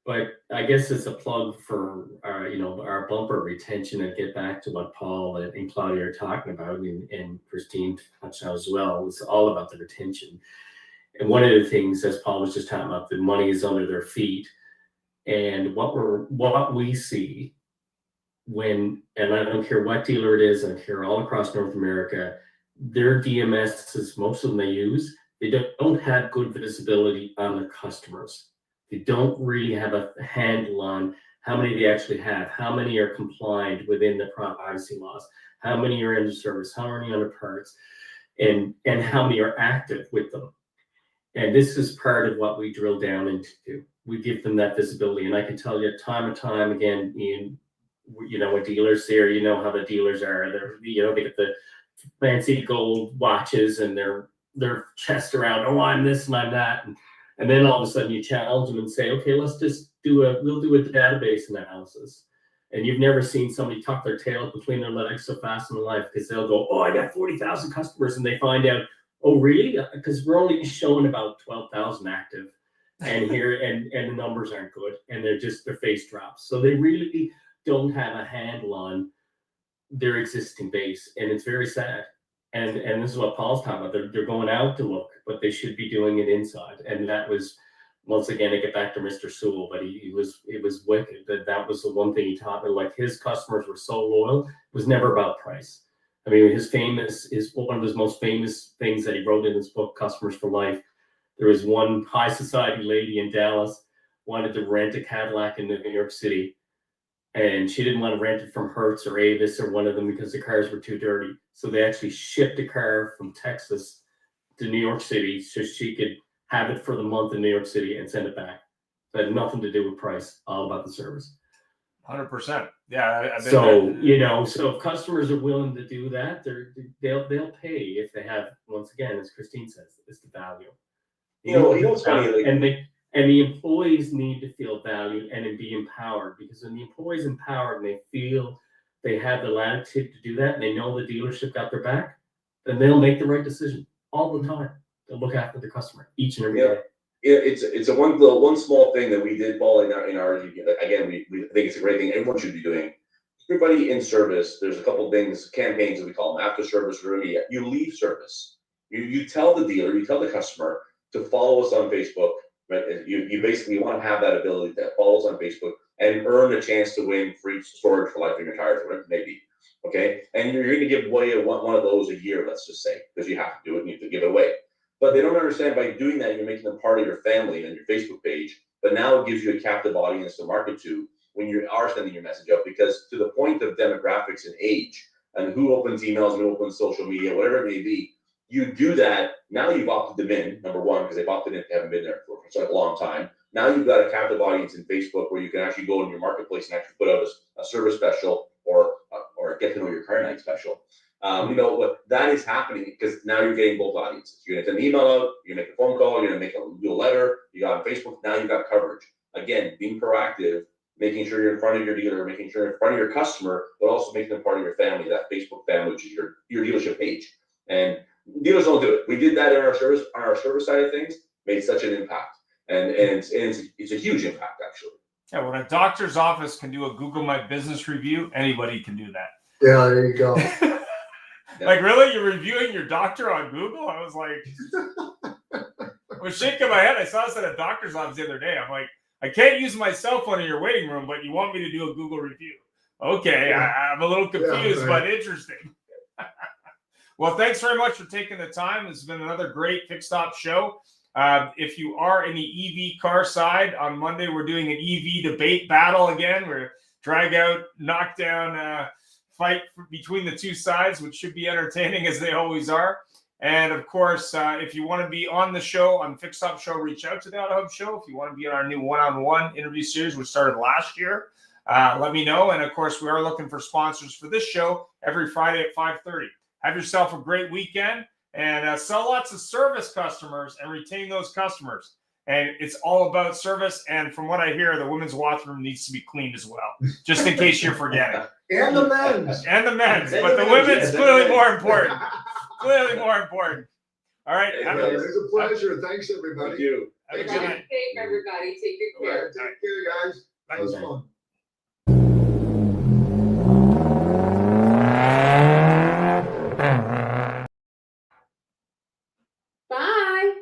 But I guess it's a plug for our, our bumper retention, and get back to what Paul and Claudia are talking about, and Christine touched on as well. It's all about the retention. And one of the things, as Paul was just talking about, the money is under their feet. And what we see and I don't care what dealer it is, I don't care all across North America, their DMSs, most of them they use, they don't have good visibility on their customers. They don't really have a handle on how many they actually have, how many are compliant within the privacy laws, how many are into service, how many under parts, and how many are active with them. And this is part of what we drill down into. We give them that visibility. And I can tell you time and time again, Ian, when dealers here, how the dealers are. They get the fancy gold watches and their chest around, oh, I'm this and I'm that. And then all of a sudden you challenge them and say, okay, let's just we'll do a database analysis. And you've never seen somebody tuck their tail between their legs so fast in their life, because they'll go, oh, I got 40,000 customers. And they find out, oh, really? Because we're only showing about 12,000 active. And here, and the numbers aren't good. And their face drops. So they really don't have a handle on their existing base. And it's very sad. And this is what Paul's talking about. They're going out to look, but they should be doing it inside. And that was, once again, to get back to Mr. Sewell, but it was wicked. That was the one thing he taught me. Like, his customers were so loyal. It was never about price. I mean, one of his most famous things that he wrote in his book, Customers for Life. There was one high society lady in Dallas wanted to rent a Cadillac in New York City. And she didn't want to rent it from Hertz or Avis or one of them because the cars were too dirty. So they actually shipped a car from Texas to New York City so she could have it for the month in New York City and send it back. It had nothing to do with price, all about the service. 100%. Yeah. So if customers are willing to do that, they'll pay if they have, once again, as Christine says, it's the value. What's funny? And the employees need to feel valued and be empowered, because when the employee's empowered and they feel they have the latitude to do that and they know the dealership got their back, then they'll make the right decision all the time. They'll look after the customer each and every day. Yeah, it's a one small thing that we did, Paul, in our again, we think it's a great thing everyone should be doing. Everybody in service, there's a couple things, campaigns that we call them, after service room. You leave service. You tell the dealer, you tell the customer to follow us on Facebook. Right? You basically want to have that ability to follow us on Facebook and earn a chance to win free storage for life in your tires, whatever it may be. Okay, and you're going to give away one of those a year, let's just say, because you have to do it and you have to give it away. But they don't understand, by doing that, you're making them part of your family and your Facebook page. But now it gives you a captive audience to market to when you are sending your message out, because to the point of demographics and age and who opens emails and who opens social media, whatever it may be, you do that. Now you've opted them in, number one, because they've opted in if they haven't been there for such a long time. Now you've got a captive audience in Facebook where you can actually go in your marketplace and actually put out a service special or a get to know your car night special. What that is happening, because now you're getting both audiences. You're going to send an email out, you're going to make a phone call, you're going to do a letter, you got on Facebook, now you've got coverage. Again, being proactive, making sure you're in front of your dealer, making sure you're in front of your customer, but also making them part of your family, that Facebook family, which is your dealership page. And dealers don't do it. We did that on our service side of things, made such an impact. And it's a huge impact, actually. Yeah, when a doctor's office can do a Google My Business review, anybody can do that. Yeah, there you go. Like, really? You're reviewing your doctor on Google? I was like, I was shaking my head. I saw this at a doctor's office the other day. I'm like, I can't use my cell phone in your waiting room, but you want me to do a Google review. Okay, I'm a little confused, but interesting. Well, thanks very much for taking the time. This has been another great Fixed Stop show. If you are in the EV car side, on Monday we're doing an EV debate battle again. We're drag out, knock down, fight between the two sides, which should be entertaining as they always are. And of course, if you want to be on the show, on Fixed Stop Show, reach out to the Auto Hub Show. If you want to be on our new one-on-one interview series, which started last year, let me know. And of course, we are looking for sponsors for this show every Friday at 5:30. Have yourself a great weekend and sell lots of service customers and retain those customers. And it's all about service. And from what I hear, the women's washroom needs to be cleaned as well, just in case you're forgetting. And the men's. And the men's, but the women's clearly more important. Clearly more important. All right. It was a pleasure. Thanks, everybody. Thank you. Have a Drive good night. safe, everybody. Take good care. Take care, guys. That was Bye. fun.